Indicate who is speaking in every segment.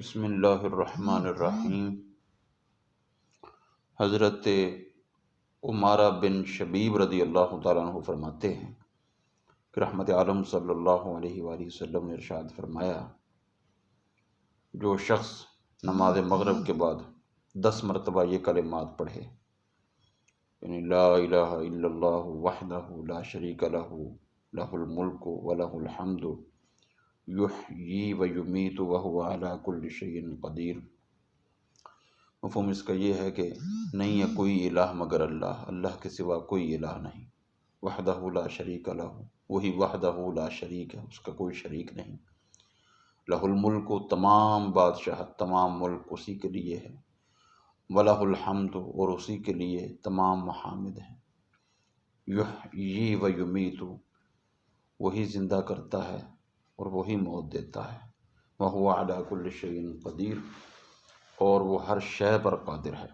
Speaker 1: بسم اللہ الرحمن الرحیم۔ حضرت عمارہ بن شبیب رضی اللہ تعالیٰ عنہ فرماتے ہیں کہ رحمت عالم صلی اللہ علیہ وآلہ وسلم نے ارشاد فرمایا، جو شخص نماز مغرب کے بعد 10 مرتبہ یہ کلمات پڑھے، یعنی لا الہ الا اللہ وحدہ لا شریک لہ لہ الملک ولہ الحمد یحیی و یمیت وہو علی کل شیء قدیر۔ مفہوم اس کا یہ ہے کہ نہیں ہے کوئی الہ مگر اللہ، اللہ کے سوا کوئی الہ نہیں، وحدہ لا شریک لہ، وہی وحدہ لا شریک ہے، اس کا کوئی شریک نہیں، لہ الملک، تمام بادشاہت تمام ملک اسی کے لیے ہے، ولہ الحمد، اور اسی کے لیے تمام محامد ہیں، یحیی و یمیت، وہی زندہ کرتا ہے اور وہی موت دیتا ہے، وہو علی کل شیء قدیر، اور وہ ہر شے پر قادر ہے۔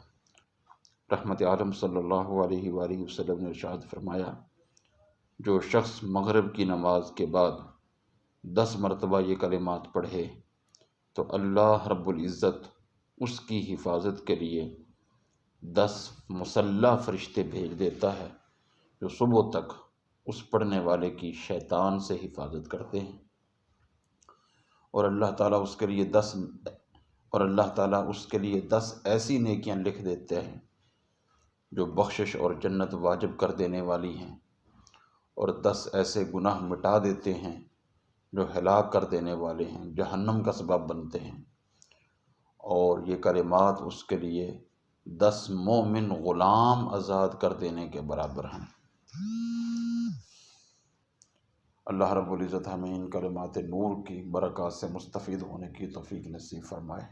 Speaker 1: رحمت عالم صلی اللہ علیہ وآلہ وسلم نے ارشاد فرمایا، جو شخص مغرب کی نماز کے بعد 10 مرتبہ یہ کلمات پڑھے تو اللہ رب العزت اس کی حفاظت کے لیے 10 مسلح فرشتے بھیج دیتا ہے، جو صبح تک اس پڑھنے والے کی شیطان سے حفاظت کرتے ہیں، اور اللہ تعالیٰ اس کے لیے 10 ایسی نیکیاں لکھ دیتے ہیں جو بخشش اور جنت واجب کر دینے والی ہیں، اور 10 ایسے گناہ مٹا دیتے ہیں جو ہلاک کر دینے والے ہیں، جہنم کا سبب بنتے ہیں، اور یہ کلمات اس کے لیے 10 مومن غلام آزاد کر دینے کے برابر ہیں۔ اللہ رب العزت ہمیں ان کلمات نور کی برکات سے مستفید ہونے کی توفیق نصیب فرمائے۔